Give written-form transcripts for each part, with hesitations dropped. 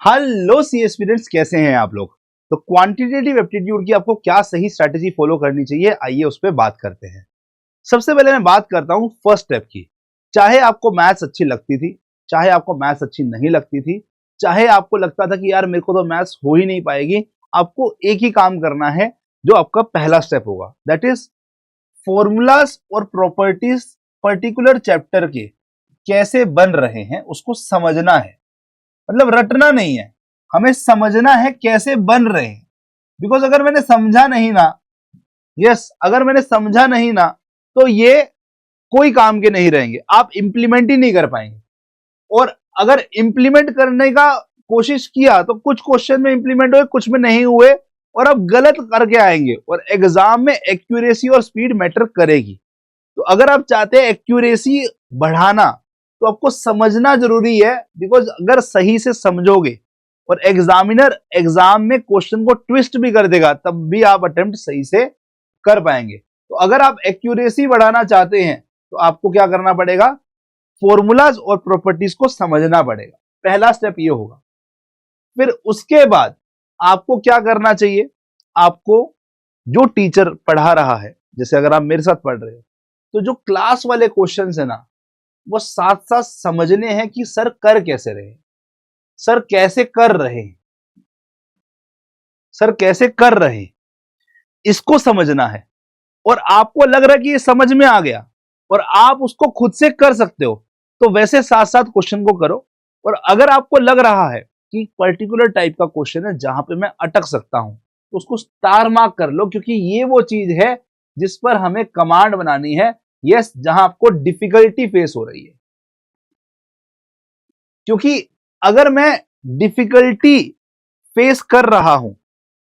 Hello सी students, कैसे हैं आप लोग। तो क्वांटिटेटिव एप्टीट्यूड की आपको क्या सही स्ट्रैटेजी फॉलो करनी चाहिए, आइए उस पर बात करते हैं। सबसे पहले मैं बात करता हूं फर्स्ट स्टेप की। चाहे आपको मैथ्स अच्छी लगती थी, चाहे आपको मैथ्स अच्छी नहीं लगती थी, चाहे आपको लगता था कि यार मेरे को तो मैथ्स हो ही नहीं पाएगी, आपको एक ही काम करना है जो आपका पहला स्टेप होगा, दैट इज फॉर्मूलाज और प्रॉपर्टीज पर्टिकुलर चैप्टर के कैसे बन रहे हैं उसको समझना है। मतलब रटना नहीं है, हमें समझना है कैसे बन रहे हैं। बिकॉज अगर मैंने समझा नहीं ना, अगर मैंने समझा नहीं ना, तो ये कोई काम के नहीं रहेंगे, आप इंप्लीमेंट ही नहीं कर पाएंगे। और अगर इंप्लीमेंट करने का कोशिश किया तो कुछ क्वेश्चन में इंप्लीमेंट हुए, कुछ में नहीं हुए, और आप गलत करके आएंगे। और एग्जाम में एक्यूरेसी और स्पीड मैटर करेगी। तो अगर आप चाहते हैं एक्यूरेसी बढ़ाना, तो आपको समझना जरूरी है। बिकॉज अगर सही से समझोगे और एग्जामिनर एग्जाम में क्वेश्चन को ट्विस्ट भी कर देगा, तब भी आप अटेम्प्ट सही से कर पाएंगे। तो अगर आप एक्यूरेसी बढ़ाना चाहते हैं तो आपको क्या करना पड़ेगा, फॉर्मूलाज और प्रॉपर्टीज को समझना पड़ेगा। पहला स्टेप ये होगा। फिर उसके बाद आपको क्या करना चाहिए, आपको जो टीचर पढ़ा रहा है, जैसे अगर आप मेरे साथ पढ़ रहे हो, तो जो क्लास वाले क्वेश्चंस है ना, वो साथ साथ समझने हैं कि सर कर कैसे रहे, सर कैसे कर रहे हैं, सर कैसे कर रहे हैं, इसको समझना है। और आपको लग रहा है कि ये समझ में आ गया और आप उसको खुद से कर सकते हो, तो वैसे साथ साथ क्वेश्चन को करो। और अगर आपको लग रहा है कि पर्टिकुलर टाइप का क्वेश्चन है जहां पे मैं अटक सकता हूं, तो उसको स्टार मार्क कर लो, क्योंकि ये वो चीज है जिस पर हमें कमांड बनानी है। यस, जहां आपको डिफिकल्टी फेस हो रही है। क्योंकि अगर मैं डिफिकल्टी फेस कर रहा हूं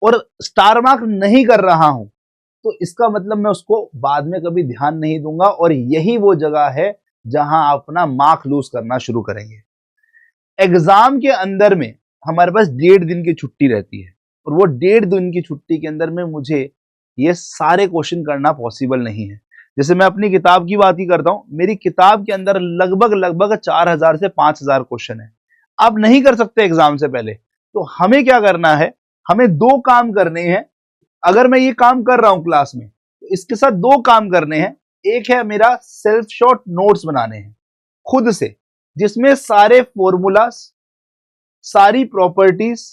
और स्टार मार्क नहीं कर रहा हूं, तो इसका मतलब मैं उसको बाद में कभी ध्यान नहीं दूंगा, और यही वो जगह है जहां आप अपना मार्क लूज करना शुरू करेंगे। एग्जाम के अंदर में हमारे पास 1.5 दिन की छुट्टी रहती है, और वो 1.5 दिन की छुट्टी के अंदर में मुझे ये सारे क्वेश्चन करना पॉसिबल नहीं है। जैसे मैं अपनी किताब की बात ही करता हूं, मेरी किताब के अंदर लगभग लगभग 4,000 से 5,000 क्वेश्चन है। आप नहीं कर सकते एग्जाम से पहले। तो हमें क्या करना है, हमें दो काम करने हैं। अगर मैं ये काम कर रहा हूं क्लास में, तो इसके साथ दो काम करने हैं। एक है मेरा सेल्फ शॉर्ट नोट्स बनाने हैं खुद से, जिसमें सारे फॉर्मूलास, सारी प्रॉपर्टीज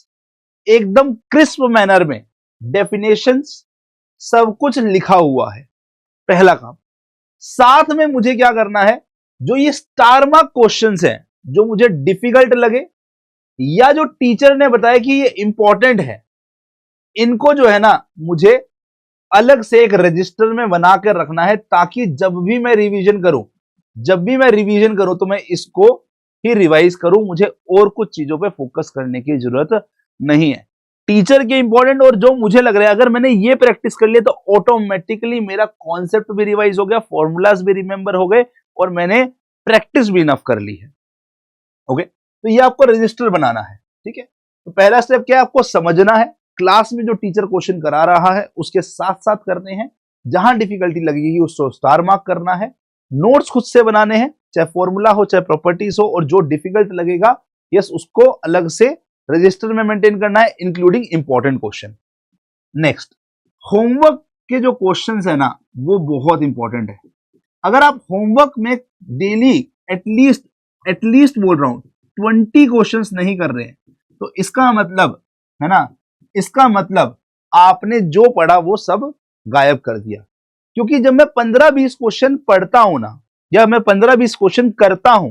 एकदम क्रिस्प मैनर में, डेफिनेशंस, सब कुछ लिखा हुआ है। पहला काम। साथ में मुझे क्या करना है, जो ये स्टार मार्क क्वेश्चंस हैं, जो मुझे डिफिकल्ट लगे या जो टीचर ने बताया कि ये इंपॉर्टेंट है, इनको जो है ना मुझे अलग से एक रजिस्टर में बना कर रखना है, ताकि जब भी मैं रिवीजन करूं तो मैं इसको ही रिवाइज करूं। मुझे और कुछ चीजों पे फोकस करने की जरूरत नहीं है। टीचर के इंपॉर्टेंट और जो मुझे लग रहा है, अगर मैंने ये प्रैक्टिस कर लिया तो ऑटोमेटिकली मेरा कॉन्सेप्ट भी रिवाइज हो गया, फॉर्मूलाज भी रिमेंबर हो गए, और मैंने प्रैक्टिस भी इनफ कर ली है। ओके, तो ये आपको रजिस्टर बनाना है। ठीक है, तो पहला स्टेप क्या है, आपको समझना है। क्लास में जो टीचर क्वेश्चन करा रहा है उसके साथ साथ करने हैं। जहां डिफिकल्टी लगेगी उसको स्टार मार्क करना है। नोट्स खुद से बनाने हैं, चाहे फॉर्मूला हो चाहे प्रॉपर्टीज हो, और जो डिफिकल्ट लगेगा यस उसको अलग से रजिस्टर में मेंटेन करना है, including important question. Next, homework के जो क्वेश्चंस है ना, वो बहुत इंपॉर्टेंट है। अगर आप होमवर्क में डेली एटलीस्ट बोल रहा हूं 20 क्वेश्चंस नहीं कर रहे हैं, तो इसका मतलब है ना, इसका मतलब आपने जो पढ़ा वो सब गायब कर दिया। क्योंकि जब मैं 15-20 क्वेश्चन पढ़ता हूं ना, या मैं 15-20 क्वेश्चन करता हूं,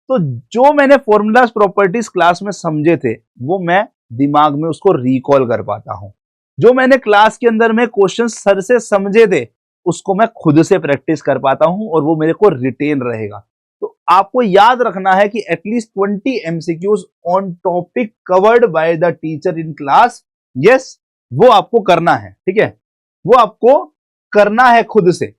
तो जो मैंने फॉर्मूलाज प्रॉपर्टीज क्लास में समझे थे, वो मैं दिमाग में उसको रिकॉल कर पाता हूं। जो मैंने क्लास के अंदर में क्वेश्चन सर से समझे थे, उसको मैं खुद से प्रैक्टिस कर पाता हूं, और वो मेरे को रिटेन रहेगा। तो आपको याद रखना है कि at least 20 MCQs on topic covered by the teacher in class, yes वो आपको करना है। ठीक है, वो आपको करना है खुद से।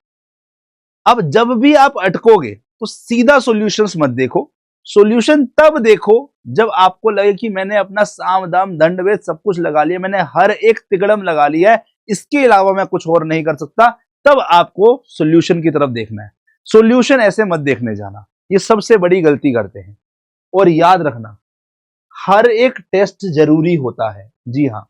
अब जब भी आप अटकोगे तो सीधा सॉल्यूशंस मत देखो, सॉल्यूशन तब देखो जब आपको लगे कि मैंने अपना साम दाम दंड भेद सब कुछ लगा लिया, मैंने हर एक तिकड़म लगा लिया है, इसके अलावा मैं कुछ और नहीं कर सकता। तब आपको सॉल्यूशन की तरफ देखना है। सॉल्यूशन ऐसे मत देखने जाना, ये सबसे बड़ी गलती करते हैं। और याद रखना, हर एक टेस्ट जरूरी होता है। जी हाँ,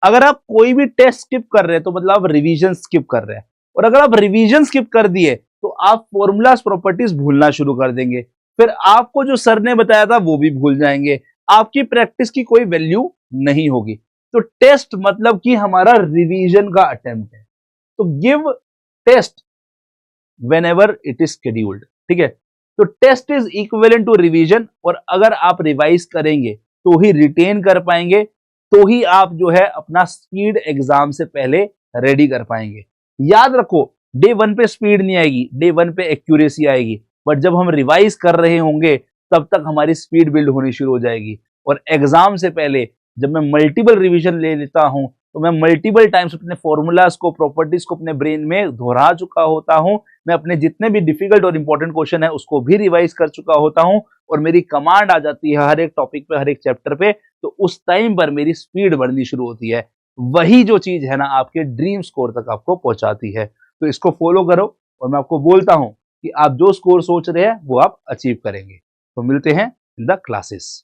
अगर आप कोई भी टेस्ट स्किप कर रहे हैं तो मतलब आप रिवीजन स्किप कर रहे हैं, और अगर आप रिवीजन स्किप कर दिए तो आप फॉर्मूलाज प्रॉपर्टीज भूलना शुरू कर देंगे, फिर आपको जो सर ने बताया था वो भी भूल जाएंगे, आपकी प्रैक्टिस की कोई वैल्यू नहीं होगी। तो टेस्ट मतलब कि हमारा रिवीजन का अटेम्प्ट है। तो give test whenever it is scheduled, ठीक है। तो test is equivalent to revision, और अगर आप रिवाइज करेंगे तो ही रिटेन कर पाएंगे, तो ही आप जो है अपना स्पीड एग्जाम से पहले रेडी कर पाएंगे। याद रखो, डे 1 पे स्पीड नहीं आएगी, डे 1 पे एक्यूरेसी आएगी, बट जब हम रिवाइज कर रहे होंगे तब तक हमारी स्पीड बिल्ड होनी शुरू हो जाएगी। और एग्जाम से पहले जब मैं मल्टीपल रिवीजन ले लेता हूं तो मैं मल्टीपल टाइम्स अपने फॉर्मूलाज को, प्रॉपर्टीज को अपने ब्रेन में दोहरा चुका होता हूं, मैं अपने जितने भी डिफिकल्ट और इंपॉर्टेंट क्वेश्चन है उसको भी रिवाइज कर चुका होता हूं, और मेरी कमांड आ जाती है हर एक टॉपिक पे, हर एक चैप्टर पे, तो उस टाइम पर मेरी स्पीड बढ़नी शुरू होती है। वही जो चीज है ना आपके ड्रीम स्कोर तक आपको पहुंचाती है। तो इसको फॉलो करो, और मैं आपको बोलता हूं कि आप जो स्कोर सोच रहे हैं वो आप अचीव करेंगे। तो मिलते हैं इन द क्लासेस।